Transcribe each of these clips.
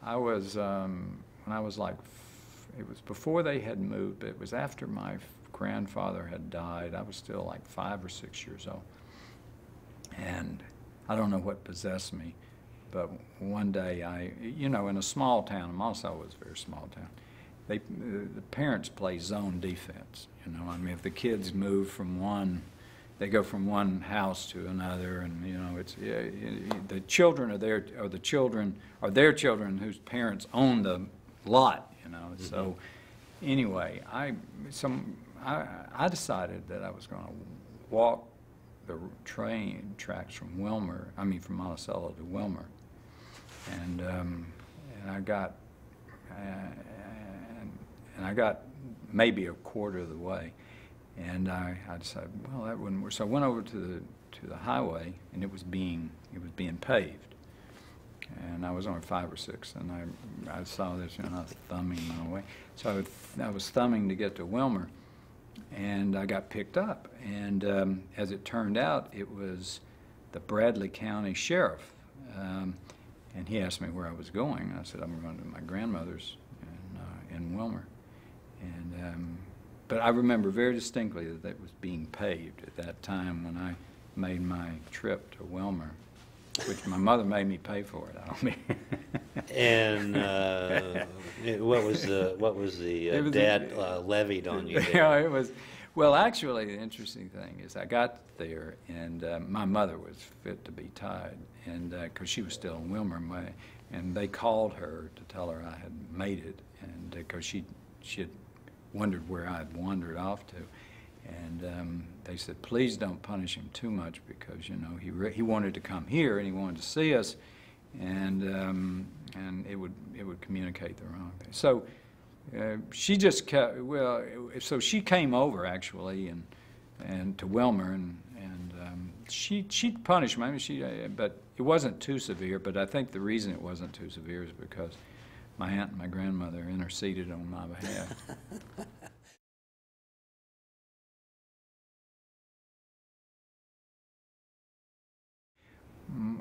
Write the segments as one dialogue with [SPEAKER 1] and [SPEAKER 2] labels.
[SPEAKER 1] I was, when I was like, it was before they had moved, but it was after my grandfather had died. I was still like 5 or 6 years old. And I don't know what possessed me, but one day in a small town, Monticello was a very small town, the parents play zone defense. I mean, if the kids move from one, they go from one house to another, and it's the children are there, or the children are their children whose parents own the lot. Mm-hmm. So anyway, I decided that I was going to walk the train tracks from Monticello to Wilmer, and I got maybe a quarter of the way, and I decided, well, that wouldn't work. So I went over to the highway, and it was being paved, and I was only 5 or 6, and I saw this, I was thumbing my way. So I was thumbing to get to Wilmer, and I got picked up, and as it turned out, it was the Bradley County Sheriff, and he asked me where I was going. I said, I'm going to my grandmother's in Wilmer. And but I remember very distinctly that it was being paved at that time when I made my trip to Wilmer, which my mother made me pay for it. I don't mean.
[SPEAKER 2] And what was the debt levied on you there?
[SPEAKER 1] Yeah, it was. Well, actually, the interesting thing is I got there, and my mother was fit to be tied, and because she was still in Wilmer, and they called her to tell her I had made it, and because she had wondered where I had wandered off to, and they said, please don't punish him too much, because he wanted to come here and he wanted to see us, and it would communicate the wrong thing. So she just kept, so she came over actually and to Wilmer, and she punished me. But it wasn't too severe. But I think the reason it wasn't too severe is because my aunt and my grandmother interceded on my behalf.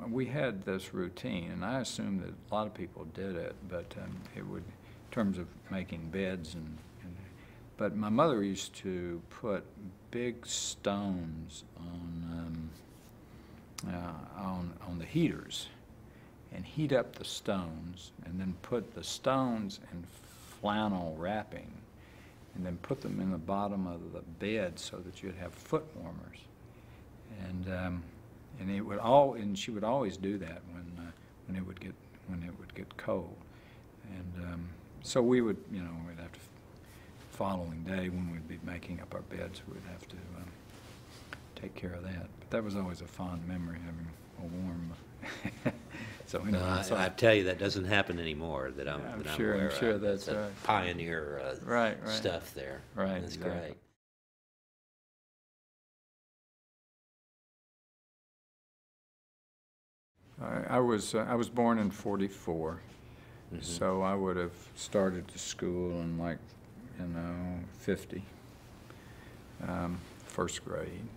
[SPEAKER 1] We had this routine, and I assume that a lot of people did it, but it would, in terms of making beds, but my mother used to put big stones on the heaters, and heat up the stones, and then put the stones in flannel wrapping, and then put them in the bottom of the bed so that you'd have foot warmers, and she would always do that when it would get cold, and so we would, we'd have to, following day when we'd be making up our beds, we'd have to take care of that. But that was always a fond memory, having a warm. So anyway,
[SPEAKER 2] I tell you, that doesn't happen anymore. That I'm
[SPEAKER 1] sure.
[SPEAKER 2] aware
[SPEAKER 1] I'm sure
[SPEAKER 2] of.
[SPEAKER 1] that's
[SPEAKER 2] pioneer
[SPEAKER 1] right.
[SPEAKER 2] stuff there.
[SPEAKER 1] Right,
[SPEAKER 2] that's
[SPEAKER 1] exactly.
[SPEAKER 2] great.
[SPEAKER 1] I was born in '44, mm-hmm. So I would have started to school in 50, first grade.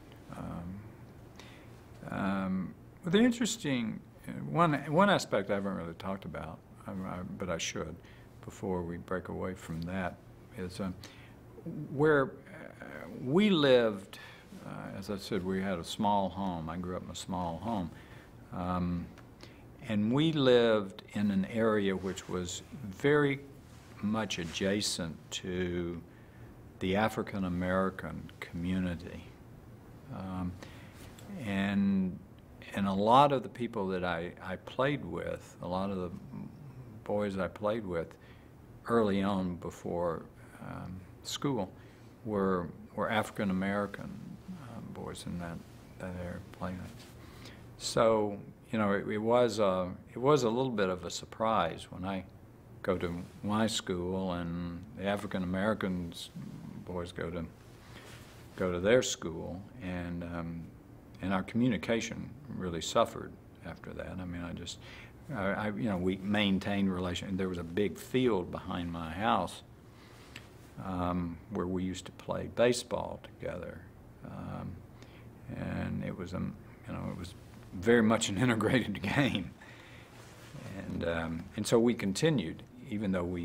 [SPEAKER 1] The interesting one aspect I haven't really talked about, but I should, before we break away from that, is where we lived. As I said, we had a small home. I grew up in a small home. And we lived in an area which was very much adjacent to the African American community. And a lot of the people that I played with, a lot of the boys I played with early on before school were African American boys in that area playing. So it was a little bit of a surprise when I go to my school and the African Americans boys go to their school, and our communication really suffered after that. I mean, we maintained relations. There was a big field behind my house where we used to play baseball together, and it was very much an integrated game. And so we continued, even though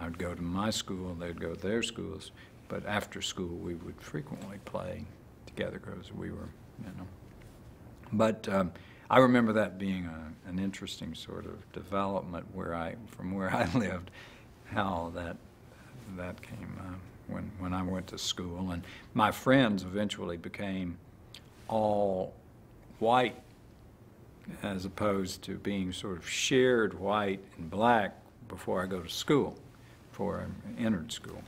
[SPEAKER 1] I'd go to my school, they'd go to their schools, but after school we would frequently play together because we were, But I remember that being an interesting sort of development from where I lived, how that came when I went to school. And my friends eventually became all white as opposed to being sort of shared white and black before I go to school, before I entered school.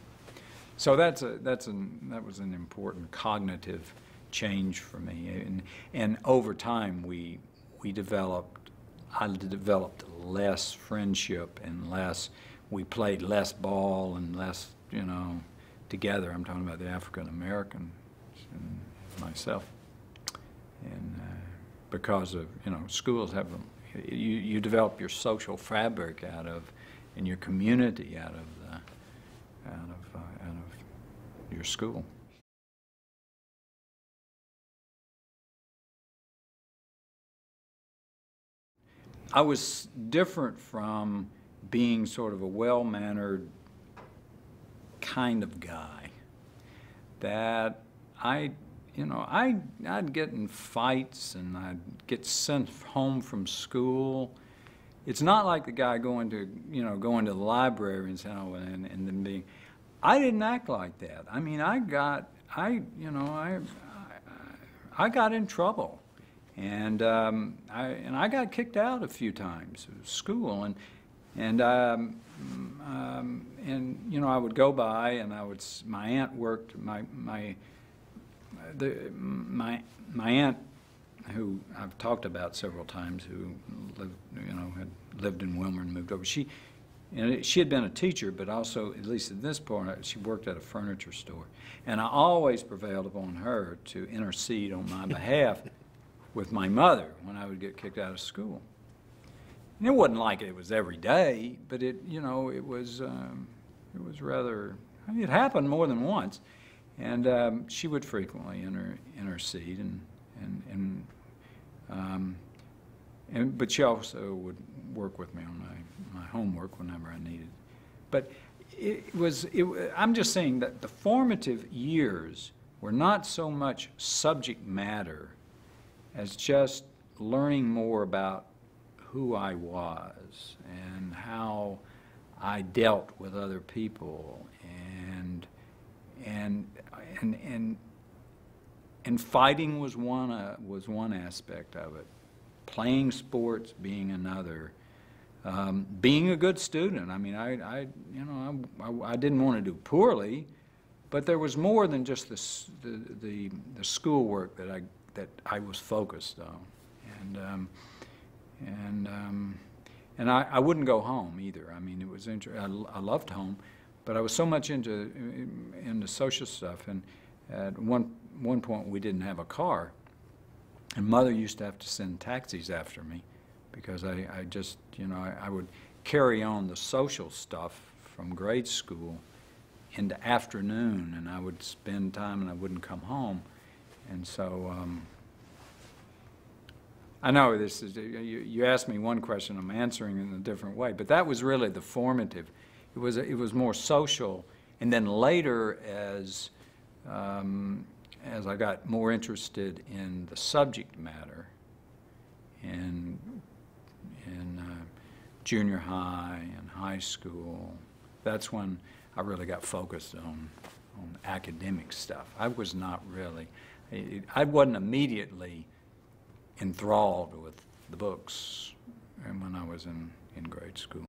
[SPEAKER 1] So that was an important cognitive change for me. And over time I developed less friendship and we played less ball and less, together. I'm talking about the African Americans and myself. And because of, schools have, you develop your social fabric and your community out of your school. I was different from being sort of a well-mannered kind of guy. That I'd get in fights and I'd get sent home from school. It's not like the guy going to the library and saying, and then being. I didn't act like that. I mean, I got in trouble. And I got kicked out a few times of school, and I would go by, and my aunt worked. My aunt, who I've talked about several times, who had lived in Wilmer and moved over. She had been a teacher, but also, at least at this point, she worked at a furniture store, and I always prevailed upon her to intercede on my behalf with my mother when I would get kicked out of school. And it wasn't like it was every day, but it was rather. I mean, it happened more than once, and she would frequently intercede, but she also would work with me on my homework whenever I needed. But I'm just saying that the formative years were not so much subject matter as just learning more about who I was and how I dealt with other people, and fighting was one aspect of it, playing sports being another, being a good student. I mean, I didn't want to do poorly, but there was more than just the schoolwork that I was focused on, and I wouldn't go home either. I mean, it was I loved home, but I was so much into social stuff, and at one point we didn't have a car, and Mother used to have to send taxis after me because I just I would carry on the social stuff from grade school into afternoon, and I would spend time and I wouldn't come home. And so I know this is, you asked me one question, I'm answering in a different way, but that was really the formative. It was more social, and then later as I got more interested in the subject matter in junior high and high school, that's when I really got focused on academic stuff. I was not really. I wasn't immediately enthralled with the books when I was in grade school.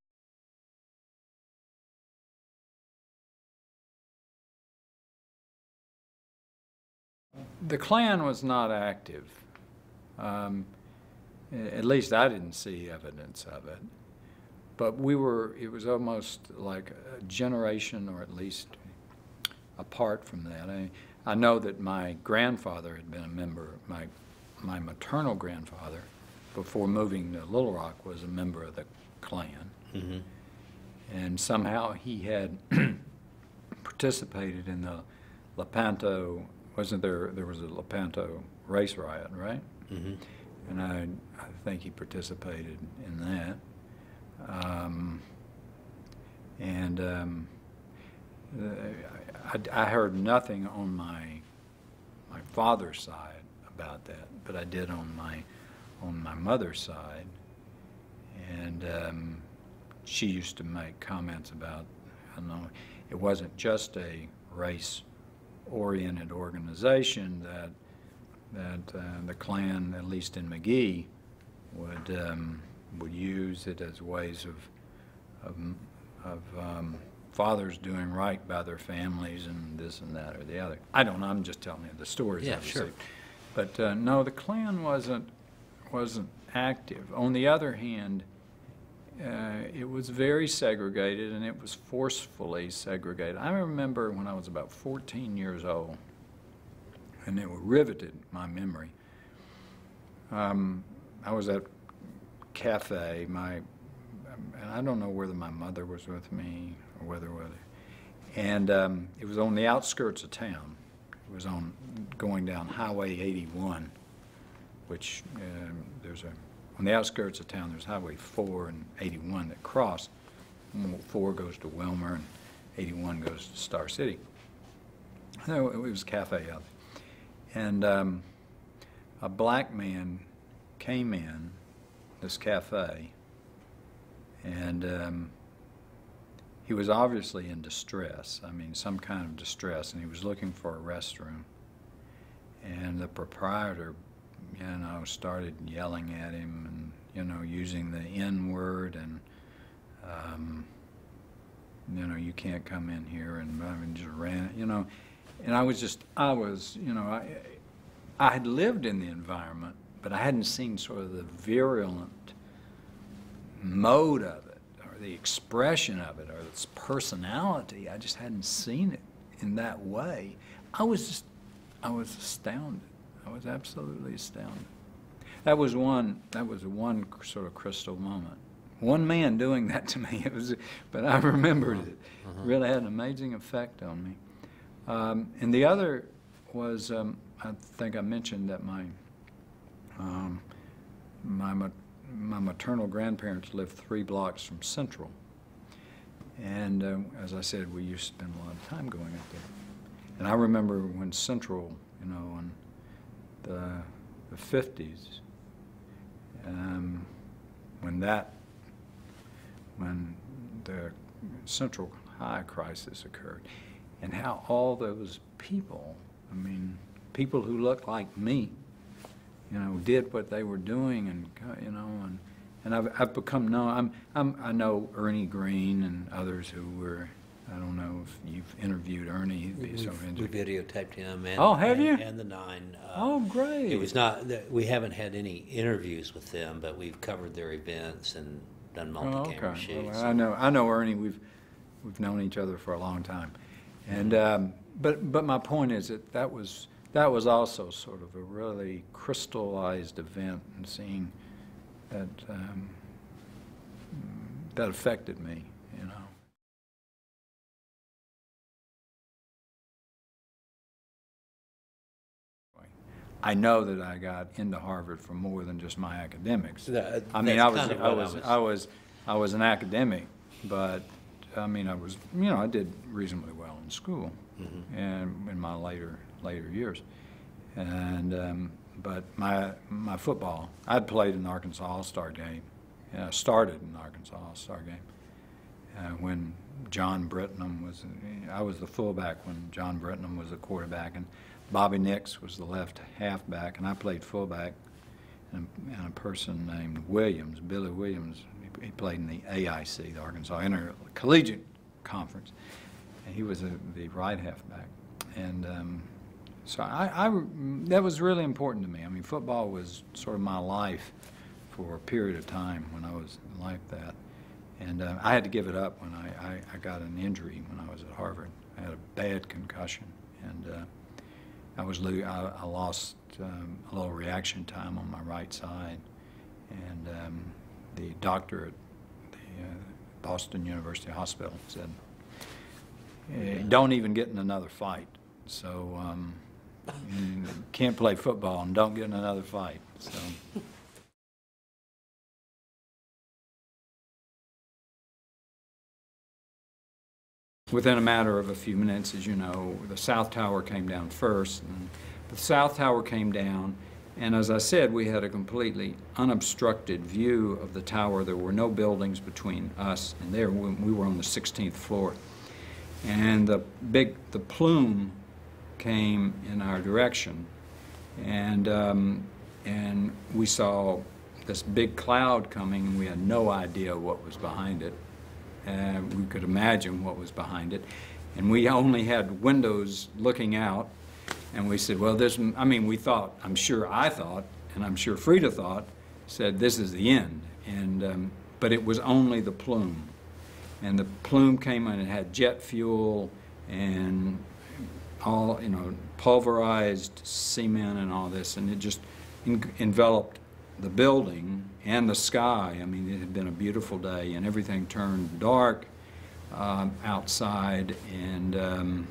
[SPEAKER 1] The Klan was not active. At least I didn't see evidence of it. But it was almost like a generation, or at least apart from that. I know that my grandfather had been a member, my maternal grandfather, before moving to Little Rock, was a member of the Klan. Mm-hmm. And somehow he had participated in the Lepanto, there was a Lepanto race riot, right? Mm-hmm. and I think he participated in that. I heard nothing on my father's side about that, but I did on my mother's side, and she used to make comments about, I don't know, it wasn't just a race-oriented organization that the Klan, at least in McGee, would use it as ways of fathers doing right by their families and this and that or the other. I don't know. I'm just telling you the stories.
[SPEAKER 2] Yeah,
[SPEAKER 1] I've
[SPEAKER 2] sure.
[SPEAKER 1] received. But no, the Klan wasn't active. On the other hand, it was very segregated, and it was forcefully segregated. I remember when I was about 14 years old, and it riveted my memory. I was at cafe. And I don't know whether my mother was with me or whether. And it was on the outskirts of town. It was going down Highway 81, which on the outskirts of town, there's Highway 4 and 81 that cross. 4 goes to Wilmer, and 81 goes to Star City. So it was a cafe out there. And a black man came in this cafe, and he was obviously in distress. I mean, some kind of distress, and he was looking for a restroom. And the proprietor, started yelling at him and, using the N-word and, you can't come in here, and I mean, just ran, and I had lived in the environment, but I hadn't seen sort of the virulent mode of it, or the expression of it, or its personality. I just hadn't seen it in that way. I was astounded. I was absolutely astounded. That was one sort of crystal moment. One man doing that to me, but I remembered it. It really had an amazing effect on me. And the other was, I think I mentioned that my maternal grandparents lived 3 blocks from Central. And as I said, we used to spend a lot of time going up there. And I remember when Central, in the 50s, when the Central High crisis occurred, and how all those people, people who looked like me, did what they were doing, and I've become known. I know Ernie Green and others who were. I don't know if you've interviewed Ernie. He'd be so
[SPEAKER 2] We videotaped him. And,
[SPEAKER 1] oh, have you?
[SPEAKER 2] And the 9.
[SPEAKER 1] Oh, great.
[SPEAKER 2] It was not. We haven't had any interviews with them, but we've covered their events and done multi-camera shoots.
[SPEAKER 1] Well, I know Ernie. We've known each other for a long time, and but my point is that was also sort of a really crystallized event, and seeing that that affected me. I know that I got into Harvard for more than just my academics. I was an academic, but I did reasonably well in school, and in my later years, and but my football, I'd played in the Arkansas All-Star game, and I started in the Arkansas All-Star game when John Brittenham I was the fullback when John Brittenham was the quarterback, and Bobby Nix was the left halfback, and I played fullback, and a person named Williams, Billy Williams, he played in the AIC, the Arkansas Intercollegiate Conference, and he was the right halfback. And so that was really important to me. Football was sort of my life for a period of time when I was like that. And I had to give it up when I got an injury when I was at Harvard. I had a bad concussion, and I lost a little reaction time on my right side, and the doctor at the Boston University Hospital said, "Don't even get in another fight." So you can't play football and don't get in another fight. So within a matter of a few minutes, as you know, the South Tower came down first. And the South Tower came down, and as I said, we had a completely unobstructed view of the tower. There were no buildings between us and there. We were on the 16th floor. And the plume came in our direction, and we saw this big cloud coming, and we had no idea what was behind it. We could imagine what was behind it, and we only had windows looking out, and we said, well, we thought, I thought, and I'm sure Frida thought, said this is the end, and but it was only the plume. And the plume came in and had jet fuel and all, pulverized cement and all this, and it just enveloped the building and the sky. I mean, it had been a beautiful day, and everything turned dark outside, and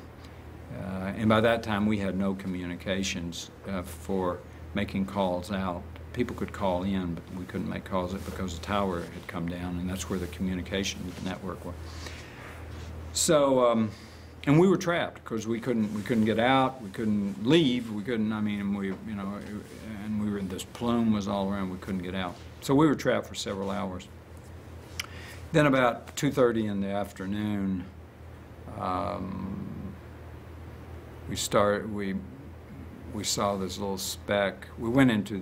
[SPEAKER 1] by that time we had no communications for making calls out. People could call in, but we couldn't make calls because the tower had come down, and that's where the communication network was. So, and we were trapped because we couldn't get out, we couldn't leave, we couldn't. And we were this plume was all around. We couldn't get out, so we were trapped for several hours. Then about 2:30 in the afternoon, we saw this little speck. We went into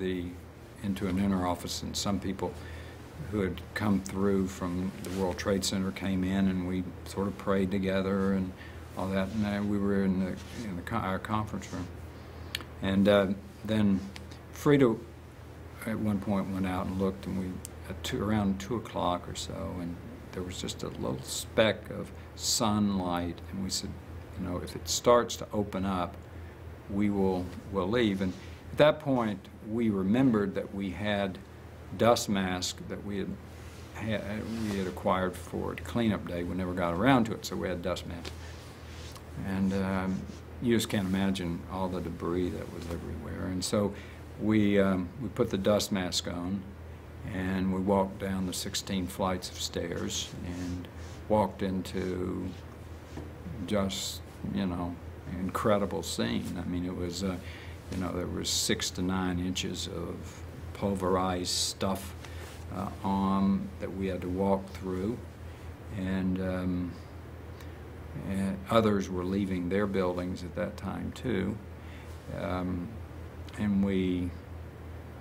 [SPEAKER 1] an inner office, and some people who had come through from the World Trade Center came in, and we sort of prayed together and all that. And we were in our conference room, and then Frida at one point went out and looked, and around 2 o'clock or so, and there was just a little speck of sunlight, and we said, if it starts to open up, we'll leave. And at that point, we remembered that we had dust masks that we had acquired for cleanup day. We never got around to it, so we had dust masks. And you just can't imagine all the debris that was everywhere. And so we put the dust mask on, and we walked down the 16 flights of stairs and walked into just, incredible scene. I mean, it was, there was 6 to 9 inches of pulverized stuff that we had to walk through, and others were leaving their buildings at that time too. And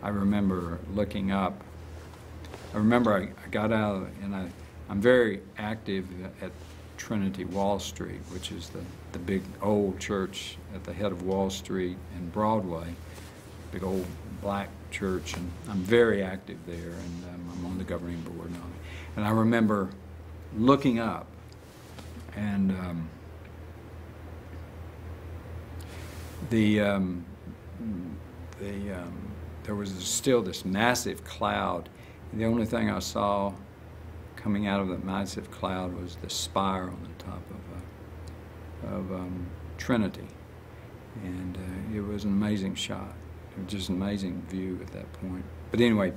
[SPEAKER 1] I remember looking up. I remember I got out of it, and I'm very active at Trinity Wall Street, which is the big old church at the head of Wall Street and Broadway, big old black church, and I'm very active there, and I'm on the governing board and all that. And I remember looking up, and there was still this massive cloud, and the only thing I saw coming out of the massive cloud was the spire on the top of Trinity, and it was an amazing shot. It was just an amazing view at that point. But anyway,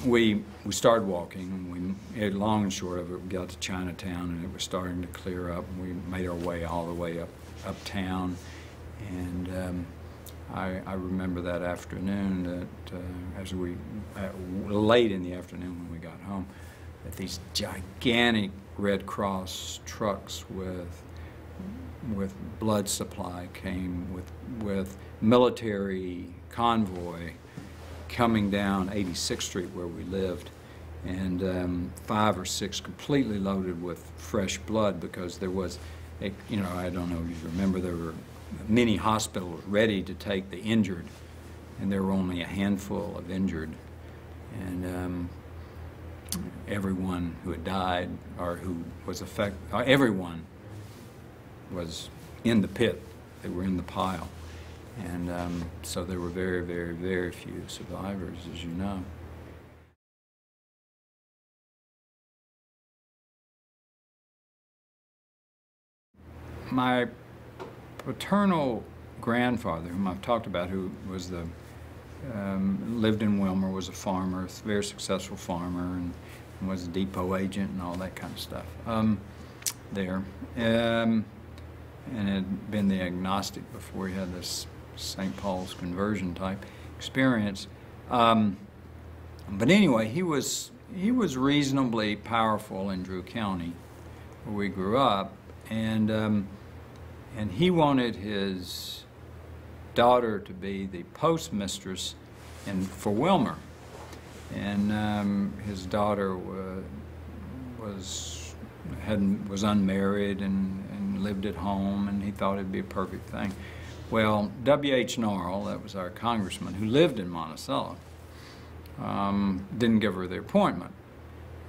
[SPEAKER 1] we started walking, and long and short of it, we got to Chinatown, and it was starting to clear up, and we made our way all the way uptown, and I remember that afternoon that late in the afternoon when we got home, that these gigantic Red Cross trucks with blood supply came with military convoy coming down 86th Street where we lived, and 5 or 6 completely loaded with fresh blood, because there was I don't know if you remember, there were many hospitals ready to take the injured, and there were only a handful of injured, and everyone who had died or who was affected, everyone was in the pit. They were in the pile, and so there were very, very, very few survivors, as you know. My paternal grandfather, whom I've talked about, who was lived in Wilmer, was a farmer, a very successful farmer, and was a depot agent and all that kind of stuff. there, and had been the agnostic before he had this St. Paul's conversion type experience. But anyway, he was reasonably powerful in Drew County, where we grew up, and he wanted his daughter to be the postmistress for Wilmer, and his daughter was unmarried and lived at home, and he thought it'd be a perfect thing. Well, W.H. Norrell, that was our congressman who lived in Monticello, didn't give her the appointment,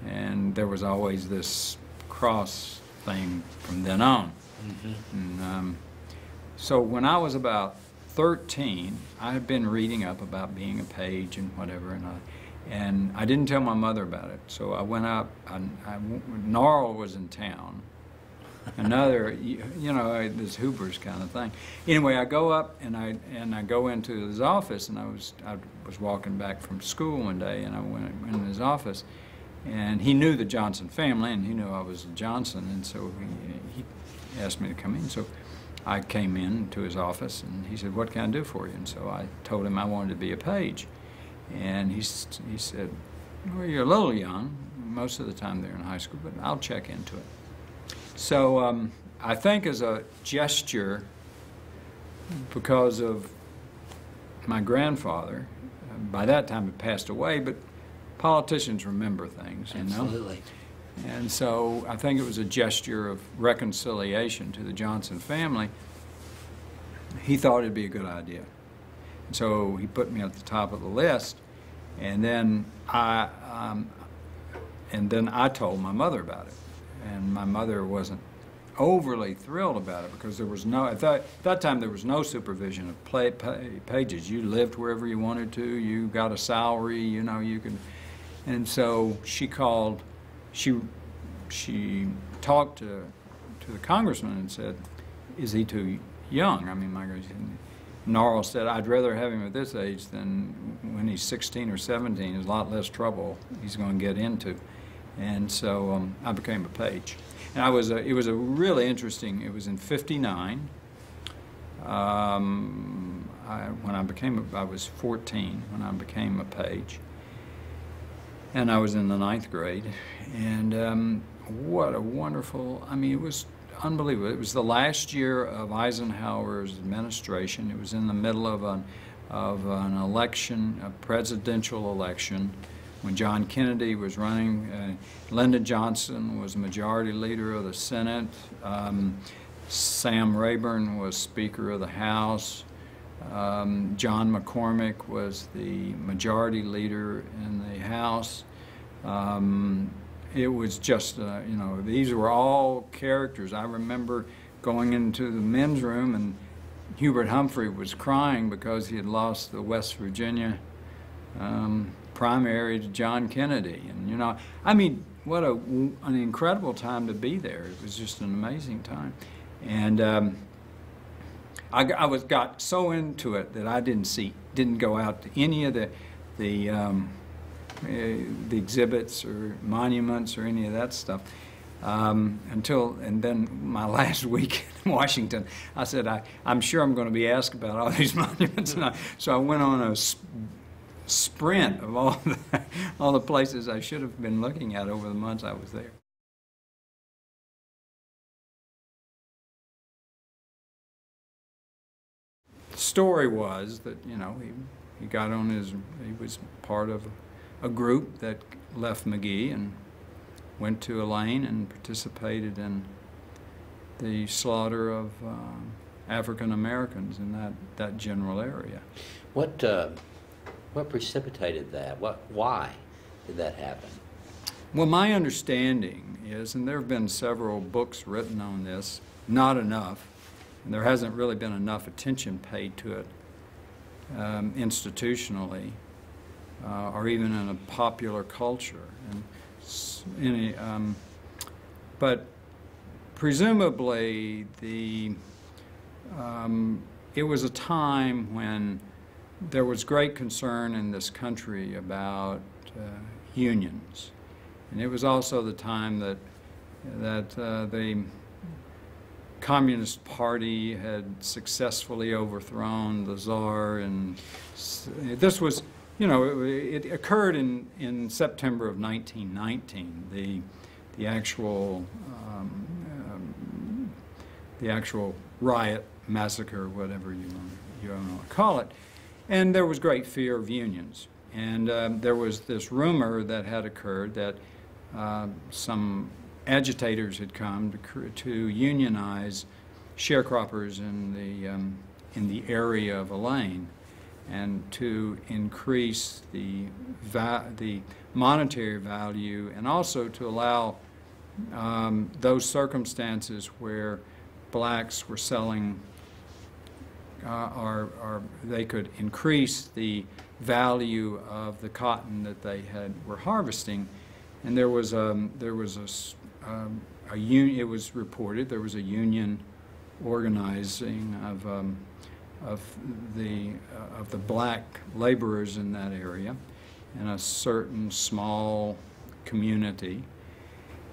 [SPEAKER 1] and there was always this cross thing from then on. Mm-hmm. And, so when I was about 13, I had been reading up about being a page and whatever, and I didn't tell my mother about it. So I went up, Norrell was in town, another, this Hoover's kind of thing. Anyway, I go up and I go into his office, and I was walking back from school one day, and I went in his office, and he knew the Johnson family, and he knew I was a Johnson, and so he asked me to come in. So I came in to his office, and he said, "What can I do for you?" And so I told him I wanted to be a page. And he said, "Well, you're a little young. Most of the time they're in high school, but I'll check into it." So I think as a gesture, because of my grandfather, by that time he passed away, but politicians remember things, you know?
[SPEAKER 2] Absolutely.
[SPEAKER 1] And so I think it was a gesture of reconciliation to the Johnson family. He thought it'd be a good idea. And so he put me at the top of the list, and then I told my mother about it. And my mother wasn't overly thrilled about it, because there was no, at that time there was no supervision of pages. You lived wherever you wanted to, you got a salary, you could. And so she called, she talked to the congressman and said, "Is he too young?" I mean, Norrell said, "I'd rather have him at this age than when he's 16 or 17. There's a lot less trouble he's going to get into." And so I became a page. And it was a really interesting, it was in '59. I was 14 when I became a page. And I was in the 9th grade. And what a wonderful, it was unbelievable. It was the last year of Eisenhower's administration. It was in the middle of an election, a presidential election, when John Kennedy was running. Lyndon Johnson was majority leader of the Senate. Sam Rayburn was Speaker of the House. John McCormick was the majority leader in the House. It was just, these were all characters. I remember going into the men's room, and Hubert Humphrey was crying because he had lost the West Virginia primary to John Kennedy. And, what an incredible time to be there. It was just an amazing time. And I got so into it that I didn't go out to any of the exhibits or monuments or any of that stuff and then my last week in Washington, I said, I'm sure I'm going to be asked about all these monuments. So I went on a sprint of all the places I should have been looking at over the months I was there. The story was that, he got on he was part of a group that left McGee and went to Elaine and participated in the slaughter of African Americans in that general area.
[SPEAKER 2] What precipitated that? Why did that happen?
[SPEAKER 1] Well, my understanding is, and there have been several books written on this, not enough, and there hasn't really been enough attention paid to it institutionally or even in a popular culture. But presumably it was a time when there was great concern in this country about unions. And it was also the time that that the Communist Party had successfully overthrown the Tsar, and this was, you know, it occurred in September of 1919. The actual riot, massacre, whatever you want to call it, and there was great fear of unions, and there was this rumor that had occurred that some agitators had come to unionize sharecroppers in the area of Elaine, and to increase the monetary value, and also to allow those circumstances where blacks were selling, or they could increase the value of the cotton that they were harvesting. And it was reported there was a union organizing of the black laborers in that area, in a certain small community,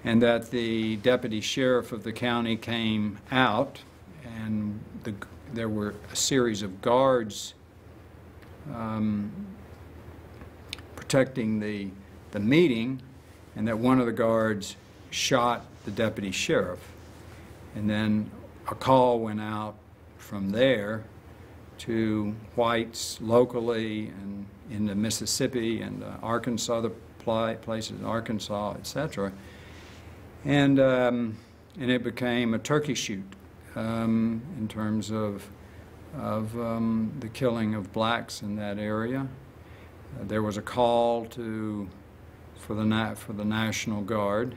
[SPEAKER 1] and that the deputy sheriff of the county came out, and there were a series of guards protecting the meeting, and that one of the guards shot the deputy sheriff. And then a call went out from there to whites locally and in the Mississippi and Arkansas, other places in Arkansas, etc. And it became a turkey shoot in terms of the killing of blacks in that area. There was a call for the National Guard,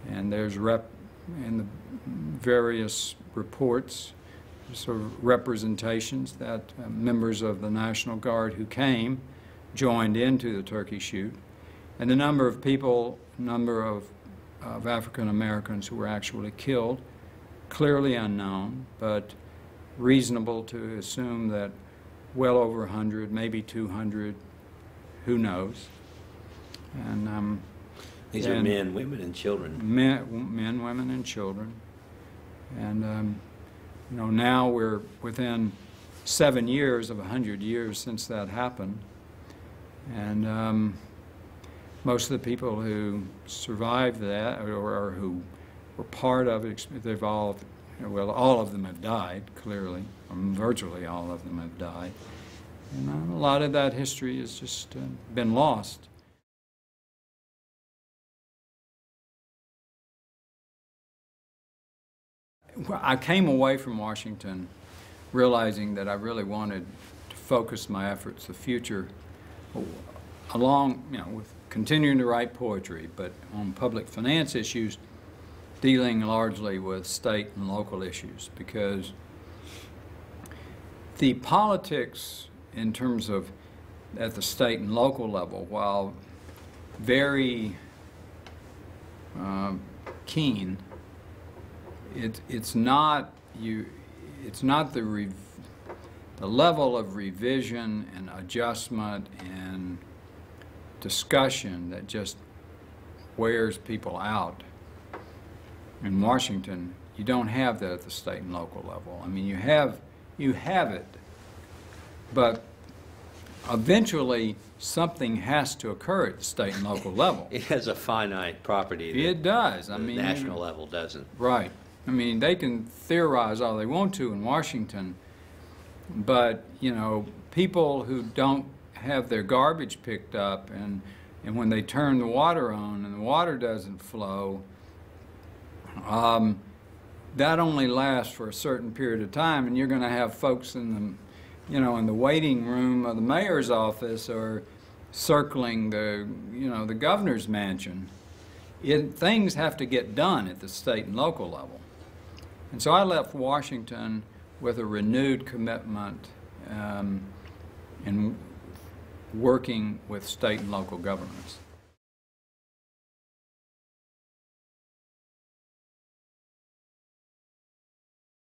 [SPEAKER 1] and there's in the various reports, sort of representations that members of the National Guard who came joined into the turkey shoot, and the number of African Americans who were actually killed, clearly unknown, but reasonable to assume that well over 100, maybe 200, who knows. And
[SPEAKER 2] these are men, women, and children.
[SPEAKER 1] Men, women, and children. And you know, now we're within 7 years of 100 years since that happened, and most of the people who survived that, or who were part of it, they've all, well, all of them have died, clearly, or virtually all of them have died. And a lot of that history has just been lost. I came away from Washington realizing that I really wanted to focus my efforts, the future, along, you know, with continuing to write poetry, but on public finance issues, dealing largely with state and local issues, because the politics in terms of at the state and local level, while very keen, it's not the level of revision and adjustment and discussion that just wears people out. In Washington, you don't have that at the state and local level. I mean, you have it, but eventually something has to occur at the state and local level.
[SPEAKER 2] It has a finite property.
[SPEAKER 1] It does.
[SPEAKER 2] I mean, the national level doesn't.
[SPEAKER 1] Right. I mean, they can theorize all they want to in Washington, but, you know, people who don't have their garbage picked up, and when they turn the water on and the water doesn't flow, that only lasts for a certain period of time, and you're going to have folks in the, you know, in the waiting room of the mayor's office or circling the, you know, the governor's mansion. Things have to get done at the state and local level. And so I left Washington with a renewed commitment in working with state and local governments.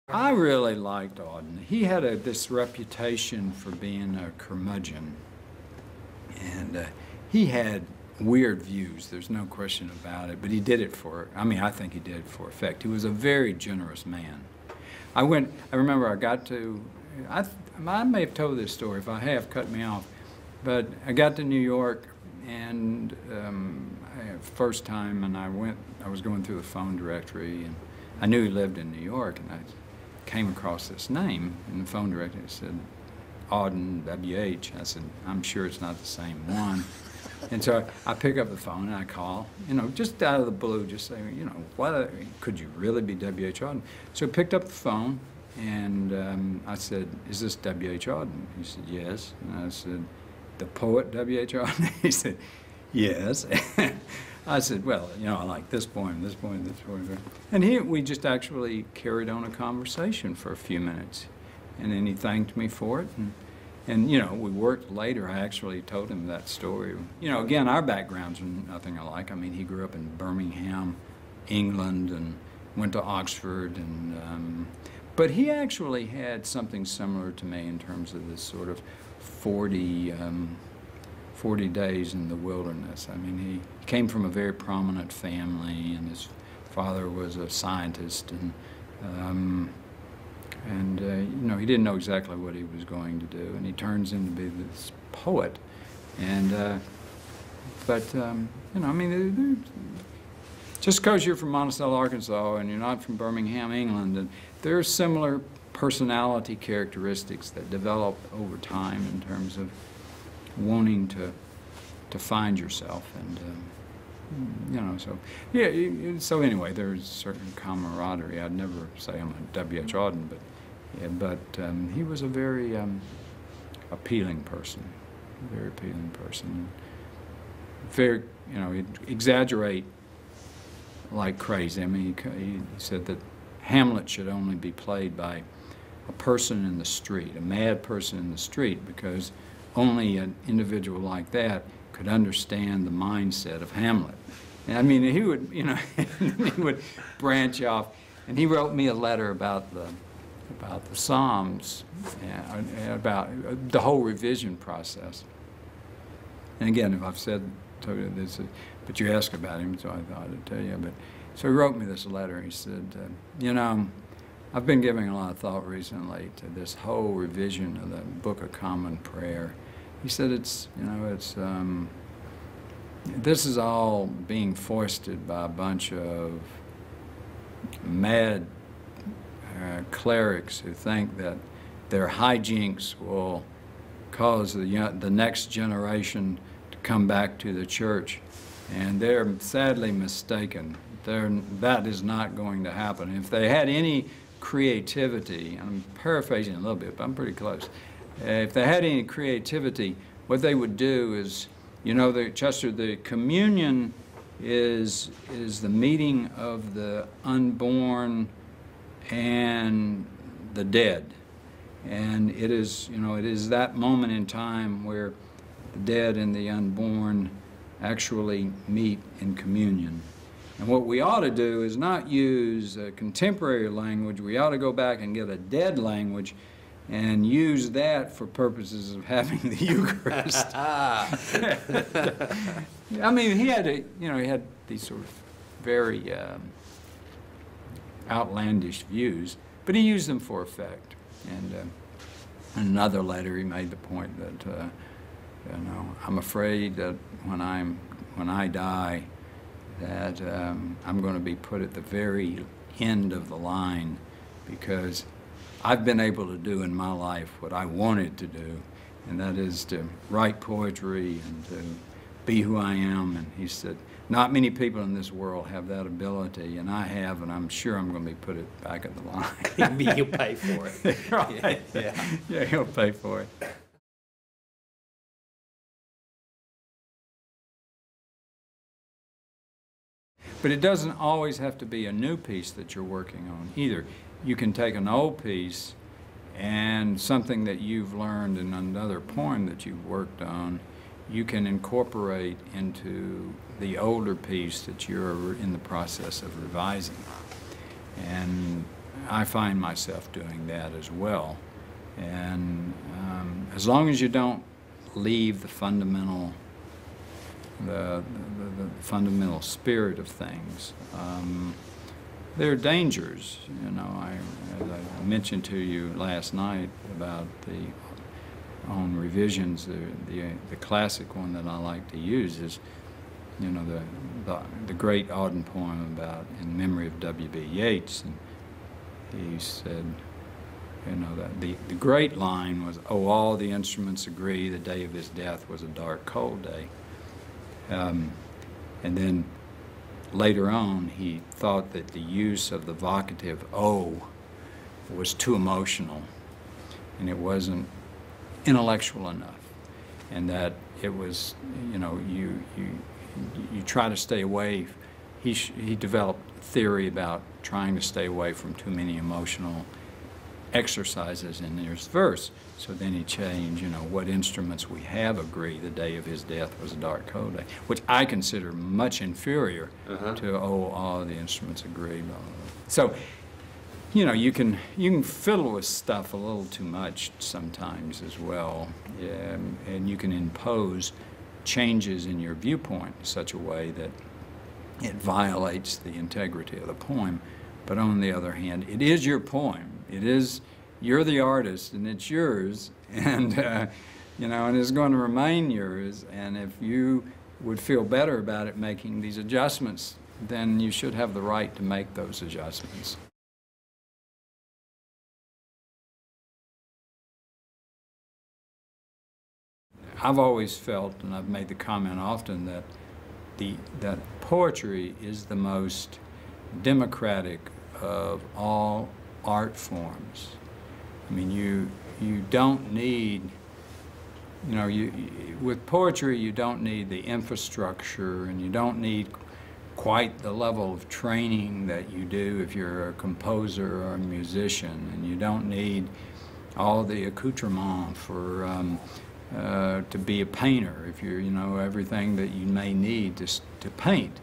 [SPEAKER 1] I really liked Auden. He had this reputation for being a curmudgeon, and he had weird views. There's no question about it. But he did it for, I mean, I think he did it for effect. He was a very generous man. I remember I got to, I may have told this story. If I have, cut me off. But I got to New York, and first time, and I was going through the phone directory, and I knew he lived in New York, and I came across this name in the phone directory. It said Auden, W.H. I said, I'm sure it's not the same one. And so I pick up the phone and I call, just out of the blue, just saying, what, could you really be W.H. Auden? So I picked up the phone, and I said, is this W.H. Auden? He said, yes. And I said, the poet W.H. Auden? He said, yes. I said, well, I like this poem, this poem, this poem. And we just actually carried on a conversation for a few minutes. And then he thanked me for it. And we worked later. I actually told him that story. Again, our backgrounds are nothing alike. I mean, he grew up in Birmingham, England, and went to Oxford. But he actually had something similar to me in terms of this sort of 40 days in the wilderness. I mean, he came from a very prominent family, and his father was a scientist, and he didn't know exactly what he was going to do, and he turns into be this poet. And I mean, just because you're from Monticello, Arkansas, and you're not from Birmingham, England, and there are similar personality characteristics that develop over time in terms of wanting to find yourself, and so anyway, there's certain camaraderie. I'd never say I'm a W.H. Auden, but he was a very appealing person, very, he'd exaggerate like crazy. I mean, he said that Hamlet should only be played by a person in the street, a mad person in the street, because only an individual like that could understand the mindset of Hamlet. And I mean, he would, he would branch off, and he wrote me a letter about the Psalms, about the whole revision process. And again, if I've told you this, but you asked about him, so I thought I'd tell you. But so he wrote me this letter. He said, I've been giving a lot of thought recently to this whole revision of the Book of Common Prayer. He said this is all being foisted by a bunch of mad clerics who think that their hijinks will cause the next generation to come back to the church, and they're sadly mistaken. That is not going to happen. If they had any creativity, I'm paraphrasing a little bit, but I'm pretty close. If they had any creativity, what they would do is, Chester, the communion is the meeting of the unborn and the dead. And it is, it is that moment in time where the dead and the unborn actually meet in communion. And what we ought to do is not use contemporary language. We ought to go back and get a dead language and use that for purposes of having the Eucharist. I mean, he had these sort of very outlandish views, but he used them for effect. And in another letter, he made the point that, I'm afraid that when I die, that I'm going to be put at the very end of the line, because I've been able to do in my life what I wanted to do, and that is to write poetry and to be who I am. And he said, not many people in this world have that ability, and I have, and I'm sure I'm going to be put it back at the line.
[SPEAKER 2] He'll pay for it.
[SPEAKER 1] Right. Yeah, he'll pay for it. But it doesn't always have to be a new piece that you're working on either. You can take an old piece and something that you've learned in another poem that you've worked on, you can incorporate into the older piece that you're in the process of revising. And I find myself doing that as well. And as long as you don't leave the fundamental the fundamental spirit of things. There are dangers, you know. As I mentioned to you last night about on revisions, the classic one that I like to use is, you know, the great Auden poem about in memory of W.B. Yeats, and he said, you know, that the great line was, "Oh, all the instruments agree the day of his death was a dark, cold day." And then later on, he thought that the use of the vocative "oh" was too emotional, and it wasn't intellectual enough, and that it was, you know, you try to stay away. He developed a theory about trying to stay away from too many emotional exercises in this verse. So then he changed, you know, what instruments we have agree the day of his death was a dark, cold day, which I consider much inferior to, oh, all the instruments agree. Blah, blah, blah. So, you know, you can fiddle with stuff a little too much sometimes as well, and you can impose changes in your viewpoint in such a way that it violates the integrity of the poem. But on the other hand, it is your poem. You're the artist, and it's yours, and you know, and it's going to remain yours. And if you would feel better about it making these adjustments, then you should have the right to make those adjustments. I've always felt, and I've made the comment often, that that poetry is the most democratic of all art forms. I mean, you don't need, you know, with poetry you don't need the infrastructure, and you don't need quite the level of training that you do if you're a composer or a musician, and you don't need all the accoutrement for to be a painter, if you're, you know, everything that you may need to paint.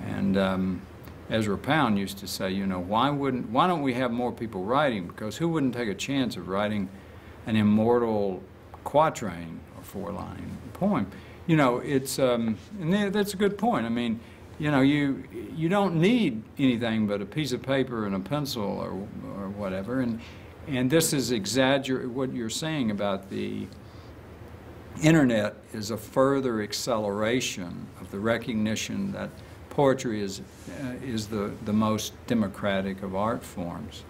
[SPEAKER 1] And Ezra Pound used to say, you know, why don't we have more people writing? Because who wouldn't take a chance of writing an immortal quatrain or four-line poem? You know, it's and that's a good point. I mean, you know, you don't need anything but a piece of paper and a pencil or whatever. And this is what you're saying about the Internet is a further acceleration of the recognition that poetry is the most democratic of art forms,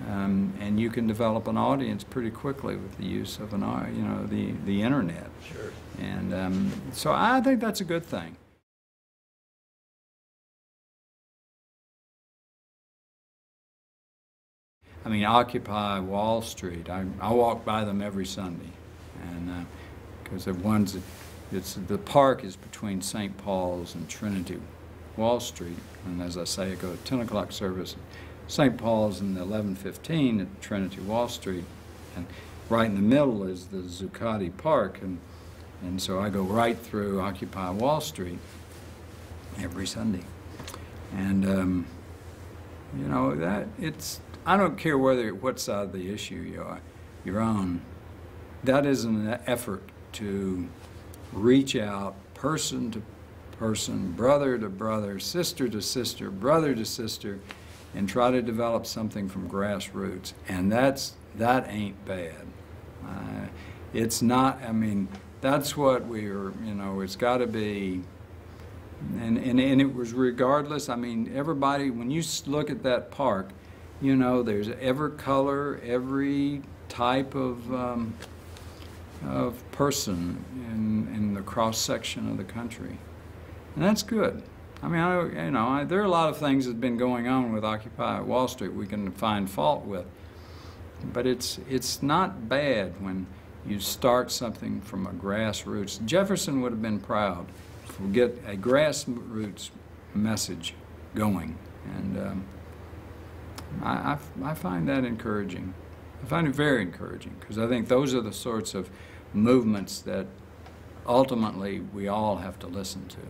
[SPEAKER 1] and you can develop an audience pretty quickly with the use of the Internet.
[SPEAKER 2] Sure.
[SPEAKER 1] And so I think that's a good thing. I mean, Occupy Wall Street. I walk by them every Sunday, and because the park is between St. Paul's and Trinity Wall Street, and as I say, I go to 10 o'clock service at St. Paul's and the 11:15 at Trinity Wall Street, and right in the middle is the Zuccotti Park, and so I go right through Occupy Wall Street every Sunday, and you know, that I don't care what side of the issue you're on. That is an effort to reach out person to person, brother to brother, sister to sister, brother to sister, and try to develop something from grassroots. And that ain't bad. It's not, I mean, that's what we're, you know, it's got to be, and it was regardless. I mean, everybody, when you look at that park, you know, there's every color, every type of person in the cross-section of the country. And that's good. I mean, there are a lot of things that have been going on with Occupy Wall Street we can find fault with. But it's not bad when you start something from a grassroots. Jefferson would have been proud to get a grassroots message going. And I find that encouraging. I find it very encouraging, because I think those are the sorts of movements that ultimately we all have to listen to.